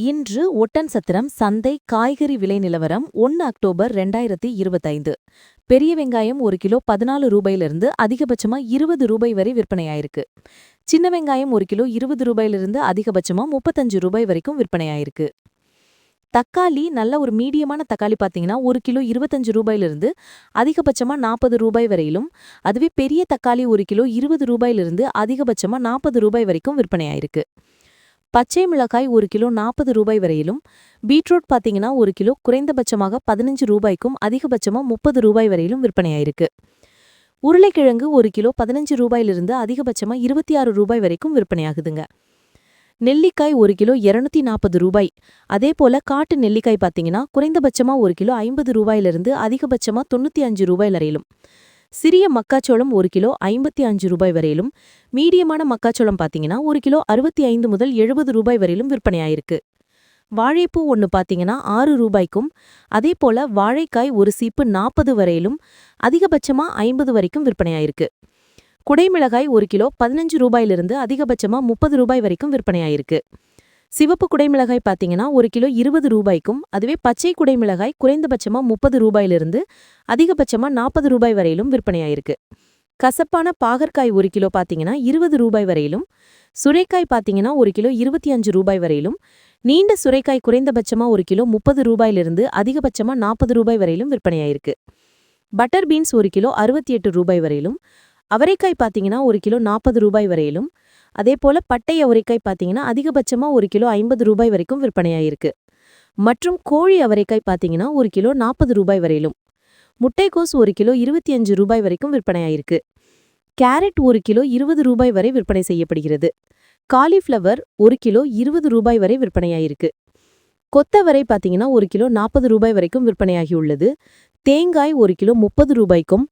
இன்று ஒட்டன்சத்திரம் சந்தை காய்கறி விலை நிலவரம் 1 அக்டோபர் 2025. பெரிய வெங்காயம் 1 கிலோ 14 ரூபாயிலிருந்து அதிகபட்சமா 20 ரூபாய் வரை விற்பனையாயிருக்கு. சின்ன வெங்காயம் 1 கிலோ 20 ரூபாயிலிருந்து அதிகபட்சமா 35 ரூபாய் வரைக்கும் விற்பனையாயிருக்கு. தக்காளி நல்ல ஒரு மீடியமான தக்காளி பார்த்தீங்கன்னா 1 கிலோ 25 ரூபாயிலிருந்து அதிகபட்சமா 40 ரூபாய் வரையிலும், அதுவே பெரிய தக்காளி 1 கிலோ 20 ரூபாயிலிருந்து அதிகபட்சமா 40 ரூபாய் வரைக்கும் விற்பனையாயிருக்கு. பச்சை மிளகாய் 1 கிலோ 40 ரூபாய் வரையிலும், பீட்ரூட் பார்த்தீங்கன்னா 1 கிலோ குறைந்தபட்சமாக 15 ரூபாய்க்கும் அதிகபட்சமா 30 ரூபாய் வரையிலும் விற்பனையாயிருக்கு. உருளைக்கிழங்கு 1 கிலோ 15 ரூபாயிலிருந்து அதிகபட்சமா 26 ரூபாய் வரைக்கும் விற்பனையாகுதுங்க. நெல்லிக்காய் 1 கிலோ 240 ரூபாய். அதேபோல காட்டு நெல்லிக்காய் பார்த்தீங்கன்னா குறைந்தபட்சமா 1 கிலோ 50 ரூபாயிலிருந்து அதிகபட்சமா 95 ரூபாய் வரையிலும். சிறிய மக்காச்சோளம் 1 கிலோ 55 ரூபாய் வரையிலும், மீடியமான மக்காச்சோளம் பார்த்தீங்கன்னா 1 கிலோ 65 முதல் 70 ரூபாய் வரையிலும் விற்பனையாயிருக்கு. வாழைப்பூ ஒன்று பார்த்தீங்கன்னா 6 ரூபாய்க்கும், அதேபோல வாழைக்காய் ஒரு சீப்பு 40 வரையிலும், அதிகபட்சமா 50 வரைக்கும் விற்பனையாயிருக்கு. குடைமிளகாய் 1 கிலோ 15 ரூபாயிலிருந்து அதிகபட்சமா 30 ரூபாய் வரைக்கும் விற்பனையாயிருக்கு. சிவப்பு குடைமிளகாய் பார்த்தீங்கன்னா 1 கிலோ 20 ரூபாய்க்கும், அதுவே பச்சை குடைமிளகாய் குறைந்தபட்சமா 30 ரூபாயிலிருந்து அதிகபட்சமா 40 ரூபாய் வரையிலும் விற்பனையாயிருக்கு. கசப்பான பாகற்காய் 1 கிலோ பார்த்தீங்கன்னா 20 ரூபாய் வரையிலும், சுரைக்காய் பார்த்தீங்கன்னா 1 கிலோ 25 ரூபாய் வரையிலும், நீண்ட சுரைக்காய் குறைந்தபட்சமா 1 கிலோ 30 ரூபாயிலிருந்து அதிகபட்சமா 40 ரூபாய் வரையிலும் விற்பனையாயிருக்கு. பட்டர் பீன்ஸ் 1 கிலோ 68 ரூபாய் வரையிலும், அவரைக்காய் பார்த்தீங்கன்னா 1 கிலோ 40 ரூபாய் வரையிலும், அதேபோல பட்டை அவரைக்காய் பார்த்தீங்கன்னா அதிகபட்சமா 1 கிலோ 50 ரூபாய் வரைக்கும் விற்பனையாயிருக்கு. மற்றும் கோழி அவரைக்காய் பார்த்தீங்கன்னா 1 கிலோ 40 ரூபாய் வரையிலும். முட்டைக்கோஸ் 1 கிலோ 25 ரூபாய் வரைக்கும் விற்பனையாயிருக்கு. கேரட் 1 கிலோ 20 ரூபாய் வரை விற்பனை செய்யப்படுகிறது. காலிஃப்ளவர் 1 கிலோ 20 ரூபாய் வரை விற்பனையாயிருக்கு. கொத்தவரை பார்த்தீங்கன்னா 1 கிலோ 40 ரூபாய் வரைக்கும் விற்பனையாகியுள்ளது. தேங்காய் 1 கிலோ 30 ரூபாய்க்கும்,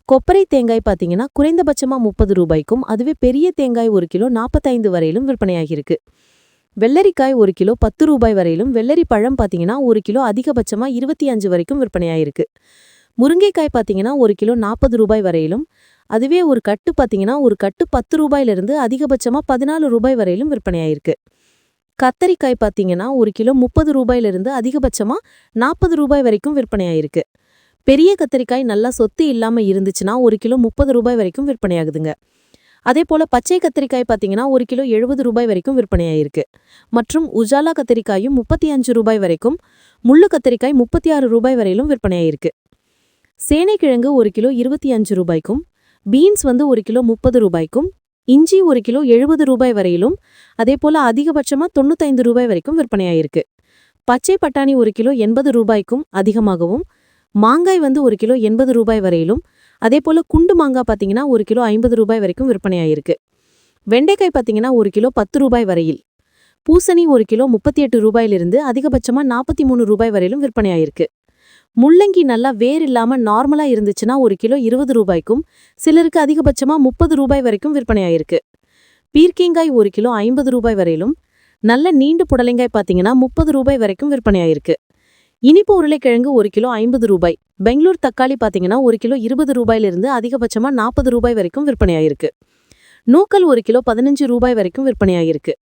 கொப்பரை தேங்காய் பார்த்தீங்கன்னா குறைந்தபட்சமா 30 ரூபாய்க்கும், அதுவே பெரிய தேங்காய் 1 கிலோ 45 வரையிலும் விற்பனையாகியிருக்கு. வெள்ளரிக்காய் 1 கிலோ 10 ரூபாய் வரையிலும், வெள்ளரி பழம் பார்த்தீங்கன்னா 1 கிலோ அதிகபட்சமா 25 வரைக்கும் விற்பனையாயிருக்கு. முருங்கைக்காய் பார்த்தீங்கன்னா 1 கிலோ 40 ரூபாய் வரையிலும், அதுவே ஒரு கட்டு பார்த்தீங்கன்னா ஒரு கட்டு 10 ரூபாயிலிருந்து அதிகபட்சமா 14 ரூபாய் வரையிலும் விற்பனையாயிருக்கு. கத்தரிக்காய் பார்த்தீங்கன்னா 1 கிலோ 30 ரூபாயிலிருந்து அதிகபட்சமா 40 ரூபாய் வரைக்கும் விற்பனையாயிருக்கு. பெரிய கத்தரிக்காய் நல்லா சொத்து இல்லாம இருந்துச்சுன்னா 1 கிலோ 30 ரூபாய் வரைக்கும் விற்பனையாகுதுங்க. அதே போல பச்சை கத்தரிக்காய் பார்த்தீங்கன்னா 1 கிலோ 70 ரூபாய் வரைக்கும் விற்பனையாயிருக்கு. மற்றும் உஜாலா கத்தரிக்காயும் 35 ரூபாய் வரைக்கும், முள்ளு கத்தரிக்காய் 36 ரூபாய் வரையிலும் விற்பனையாயிருக்கு. சேனைக்கிழங்கு 1 கிலோ 25 ரூபாய்க்கும், பீன்ஸ் 1 கிலோ 30 ரூபாய்க்கும், இஞ்சி 1 கிலோ 70 ரூபாய் வரையிலும், அதேபோல அதிகபட்சமா 95 ரூபாய் வரைக்கும் விற்பனையாயிருக்கு. பச்சை பட்டாணி 1 கிலோ 80 ரூபாய்க்கும் அதிகமாகவும், மாங்காய் 1 கிலோ 80 ரூபாய் வரையிலும், அதேபோல குண்டு மாங்காய் பார்த்தீங்கன்னா 1 கிலோ 50 ரூபாய் வரைக்கும் விற்பனையாயிருக்கு. வெண்டைக்காய் பார்த்தீங்கன்னா 1 கிலோ 10 ரூபாய் வரையில், பூசணி 1 கிலோ 38 ரூபாயிலிருந்து அதிகபட்சமா 43 ரூபாய் வரையிலும் விற்பனையாயிருக்கு. முள்ளங்கி நல்லா வேர் இல்லாம நார்மலா இருந்துச்சுன்னா 1 கிலோ 20 ரூபாய்க்கும், சிலருக்கு அதிகபட்சமா 30 ரூபாய் வரைக்கும் விற்பனையாயிருக்கு. பீர்க்கங்காய் 1 கிலோ 50 ரூபாய் வரையிலும், நல்ல நீண்டு புடலங்காய் பார்த்தீங்கன்னா 30 ரூபாய் வரைக்கும் விற்பனையாயிருக்கு. இனிப்பு உருளைக்கிழங்கு 1 கிலோ 50 ரூபாய். பெங்களூர் தக்காளி பார்த்தீங்கன்னா 1 கிலோ 20 ரூபாயிலிருந்து அதிகபட்சமா 40 ரூபாய் வரைக்கும் விற்பனையாயிருக்கு. நூக்கல் 1 கிலோ 15 ரூபாய் வரைக்கும் விற்பனையாயிருக்கு.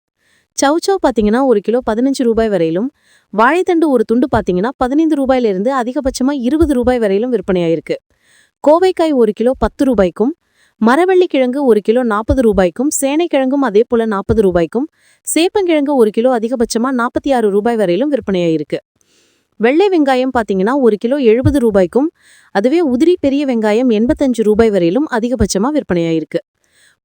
சவுச்சவ் பார்த்தீங்கன்னா 1 கிலோ 15 ரூபாய் வரையிலும், வாழைத்தண்டு ஒரு துண்டு பார்த்தீங்கன்னா 15 ரூபாயிலிருந்து அதிகபட்சமா 20 ரூபாய் வரையிலும் விற்பனையாயிருக்கு. கோவைக்காய் 1 கிலோ 10 ரூபாய்க்கும், மரவள்ளிக்கிழங்கு 1 கிலோ 40 ரூபாய்க்கும், சேனைக்கிழங்கும் அதே போல 40 ரூபாய்க்கும், சேப்பங்கிழங்கு 1 கிலோ அதிகபட்சமா 46 ரூபாய் வரையிலும் விற்பனையாயிருக்கு. வெள்ளை வெங்காயம் பார்த்தீங்கன்னா 1 கிலோ 70 ரூபாய்க்கும், அதுவே உதிரி பெரிய வெங்காயம் 85 ரூபாய் வரையிலும் அதிகபட்சமா விற்பனையாயிருக்கு.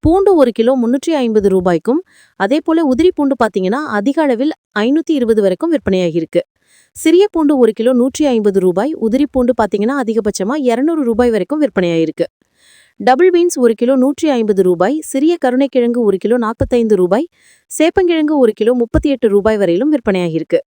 பூண்டு 1 கிலோ 350 ரூபாய்க்கும், அதே போல உதிரி பூண்டு பார்த்தீங்கன்னா அதிக அளவில் 520 வரைக்கும் விற்பனையாகியிருக்கு. சிறிய பூண்டு 1 கிலோ 150 ரூபாய், உதிரி பூண்டு பார்த்தீங்கன்னா அதிகபட்சமா 200 ரூபாய் வரைக்கும் விற்பனையாயிருக்கு. டபுள் பீன்ஸ் 1 கிலோ 150 ரூபாய், சிறிய கருணைக்கிழங்கு 1 கிலோ 45 ரூபாய், சேப்பங்கிழங்கு 1 கிலோ 38 ரூபாய் வரையிலும் விற்பனையாகியிருக்கு.